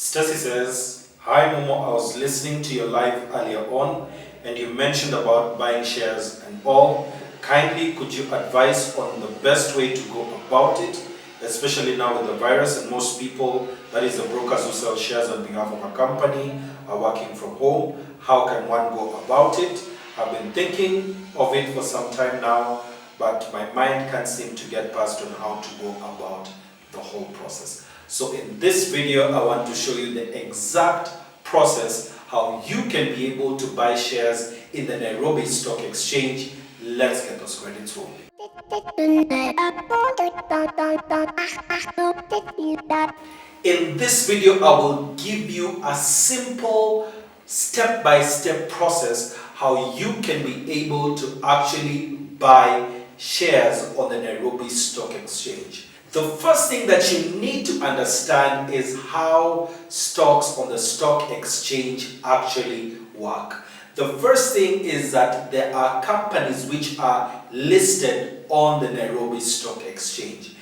Stacy says, "Hi Mumo, I was listening to your live earlier on and you mentioned about buying shares and all. Kindly could you advise on the best way to go about it, especially now with the virus and most people, that is the brokers who sell shares on behalf of a company, are working from home. How can one go about it? I've been thinking of it for some time now, but my mind can't seem to get past on how to go about the whole process." So in this video, I want to show you the exact process how you can be able to buy shares in the Nairobi Stock Exchange. Let's get those credits rolling. In this video, I will give you a simple step-by-step process how you can be able to actually buy shares on the Nairobi Stock Exchange. The first thing that you need to understand is how stocks on the stock exchange actually work. The first thing is that there are companies which are listed on the Nairobi Stock Exchange.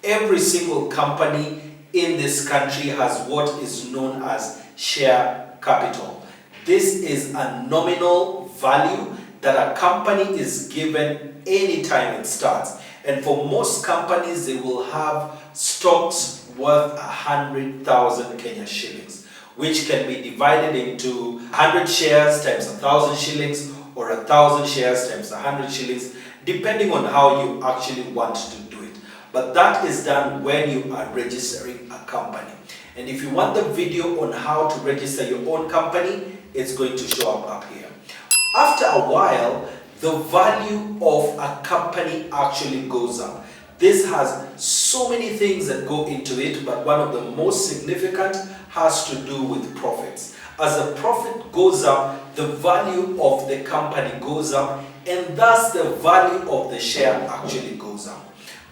Every single company in this country has what is known as share capital. This is a nominal value that a company is given anytime it starts. And for most companies, they will have stocks worth 100,000 Kenya shillings, which can be divided into 100 shares times 1,000 shillings or 1,000 shares times 100 shillings, depending on how you actually want to do it. But that is done when you are registering a company. And if you want the video on how to register your own company, it's going to show up here. After a while, the value of a company actually goes up. This has so many things that go into it, but one of the most significant has to do with profits. As the profit goes up, the value of the company goes up, and thus the value of the share actually goes up.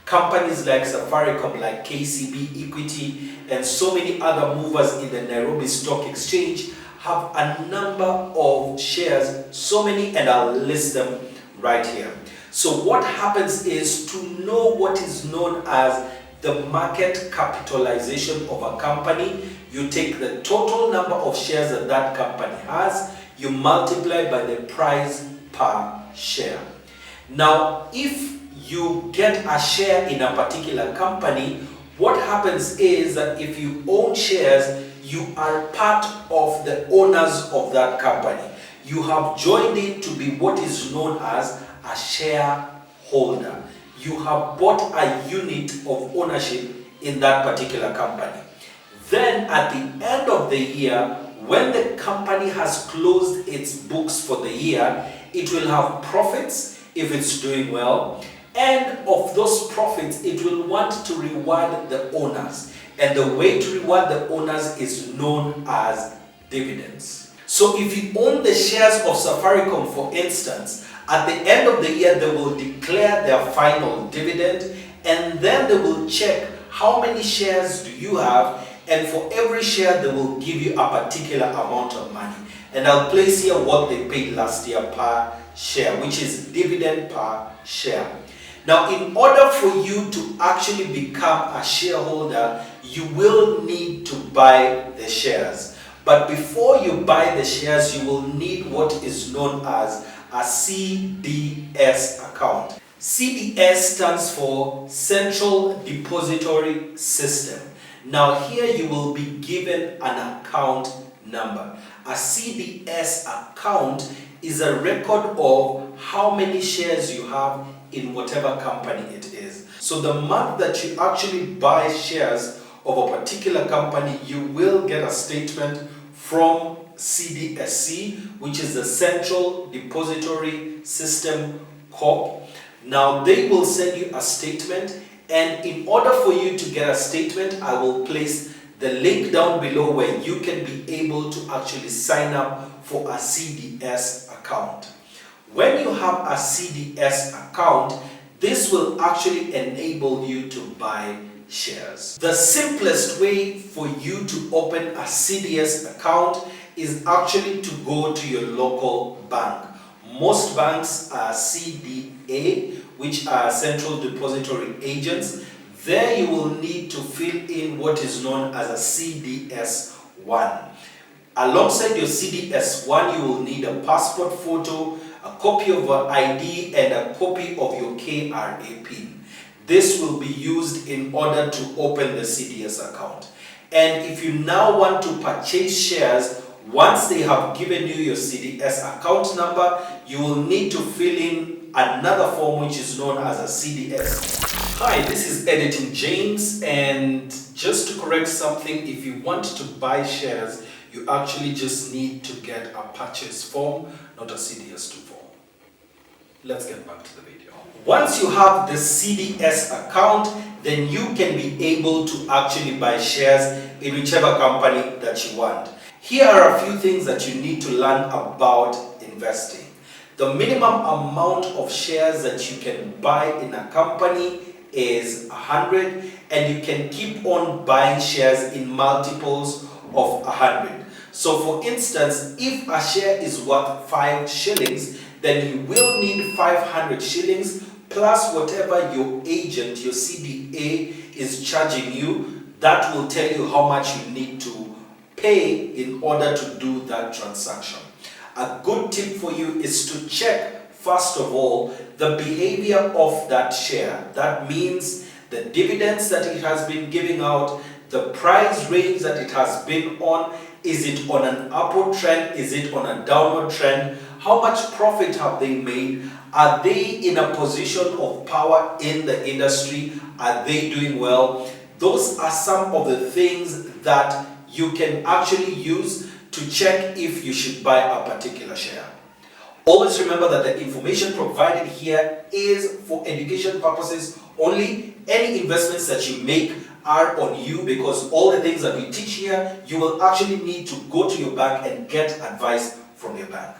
Companies like Safaricom, like KCB, Equity, and so many other movers in the Nairobi Stock Exchange have a number of shares, so many, and I'll list them right here. So what happens is, to know what is known as the market capitalization of a company, you take the total number of shares that that company has, you multiply by the price per share. Now, if you get a share in a particular company, what happens is that if you own shares, you are part of the owners of that company. You have joined it to be what is known as a shareholder. You have bought a unit of ownership in that particular company. Then at the end of the year, when the company has closed its books for the year, it will have profits if it's doing well. And of those profits, it will want to reward the owners. And the way to reward the owners is known as dividends. So if you own the shares of Safaricom, for instance, at the end of the year, they will declare their final dividend, and then they will check how many shares do you have, and for every share, they will give you a particular amount of money. And I'll place here what they paid last year per share, which is dividend per share. Now, in order for you to actually become a shareholder, you will need to buy the shares. But before you buy the shares, you will need what is known as a CDS account. CDS stands for Central Depository System. Now here you will be given an account number. A CDS account is a record of how many shares you have in whatever company it is. So the month that you actually buy shares of a particular company, you will get a statement from CDSC, which is the Central Depository System Corp. Now they will send you a statement, and in order for you to get a statement, I will place the link down below where you can be able to actually sign up for a CDS account. When you have a CDS account, this will actually enable you to buy shares. The simplest way for you to open a CDS account is actually to go to your local bank. Most banks are CDA, which are Central Depository Agents. There you will need to fill in what is known as a CDS 1. Alongside your CDS1, you will need a passport photo, a copy of an ID, and a copy of your KRA PIN. This will be used in order to open the CDS account. And if you now want to purchase shares, once they have given you your CDS account number, you will need to fill in another form which is known as a CDS. Hi, this is Editing James, and just to correct something, if you want to buy shares, you actually just need to get a purchase form, not a CDS2 form. Let's get back to the video. Once you have the CDS account, then you can be able to actually buy shares in whichever company that you want. Here are a few things that you need to learn about investing. The minimum amount of shares that you can buy in a company is 100, and you can keep on buying shares in multiples of 100. So for instance, if a share is worth 5 shillings, then you will need 500 shillings plus whatever your agent, your CDA, is charging you. That will tell you how much you need to pay in order to do that transaction. A good tip for you is to check, first of all, the behavior of that share. That means the dividends that it has been giving out, the price range that it has been on. Is it on an upward trend? Is it on a downward trend? How much profit have they made? Are they in a position of power in the industry? Are they doing well? Those are some of the things that you can actually use to check if you should buy a particular share. Always remember that the information provided here is for education purposes only. Any investments that you make are on you, because all the things that we teach here, you will actually need to go to your bank and get advice from your bank.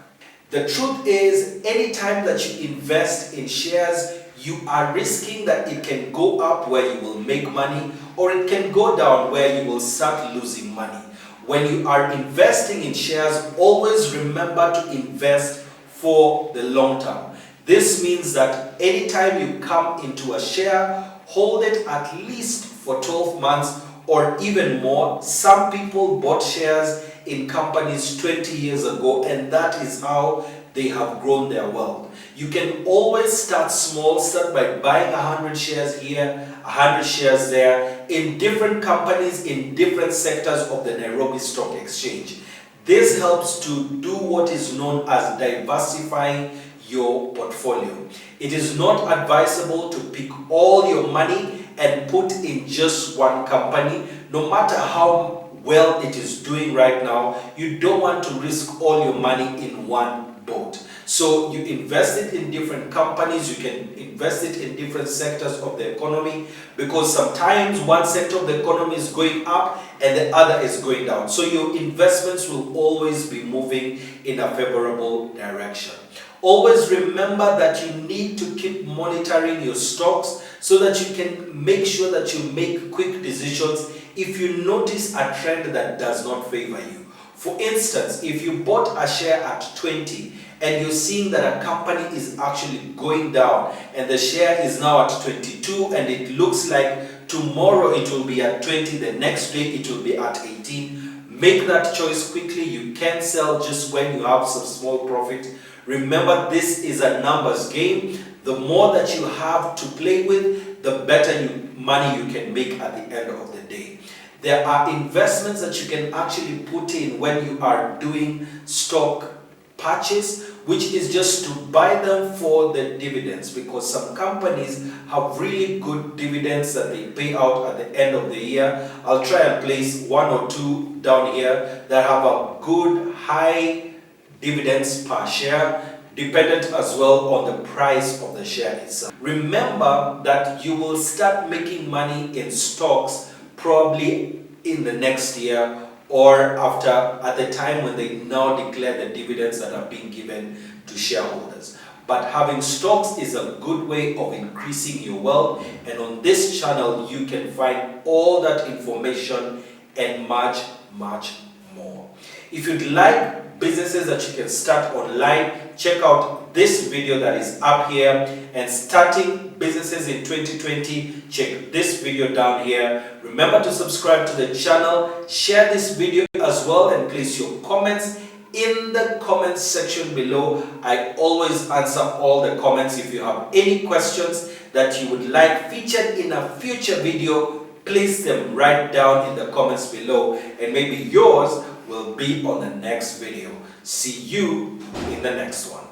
The truth is, anytime that you invest in shares, you are risking that it can go up where you will make money, or it can go down where you will start losing money. When you are investing in shares, always remember to invest for the long term. This means that anytime you come into a share, hold it at least for 12 months or even more. Some people bought shares in companies 20 years ago, and that is how they have grown their wealth. You can always start small. Start by buying 100 shares here, 100 shares there, in different companies, in different sectors of the Nairobi Stock Exchange. This helps to do what is known as diversifying your portfolio. It is not advisable to pick all your money and put in just one company. No matter how well it is doing right now, you don't want to risk all your money in one boat. So you invest it in different companies. You can invest it in different sectors of the economy, because sometimes one sector of the economy is going up and the other is going down. So your investments will always be moving in a favorable direction. Always remember that you need to keep monitoring your stocks so that you can make sure that you make quick decisions if you notice a trend that does not favor you. For instance, if you bought a share at 20 and you're seeing that a company is actually going down and the share is now at 22 and it looks like tomorrow it will be at 20, the next day it will be at 18, make that choice quickly. You can sell just when you have some small profit. Remember, this is a numbers game. The more that you have to play with, the better money you can make at the end of the day. There are investments that you can actually put in when you are doing stock purchase, which is just to buy them for the dividends, because some companies have really good dividends that they pay out at the end of the year. I'll try and place one or two down here that have a good high dividends per share, dependent as well on the price of the share itself. Remember that you will start making money in stocks probably in the next year, or after, at the time when they now declare the dividends that are being given to shareholders. But having stocks is a good way of increasing your wealth, and on this channel you can find all that information and much more. If you'd like businesses that you can start online, check out this video that is up here. And starting businesses in 2020, check this video down here. Remember to subscribe to the channel, share this video as well, and place your comments in the comments section below. I always answer all the comments. If you have any questions that you would like featured in a future video, place them right down in the comments below, and maybe yours will be on the next video. See you in the next one.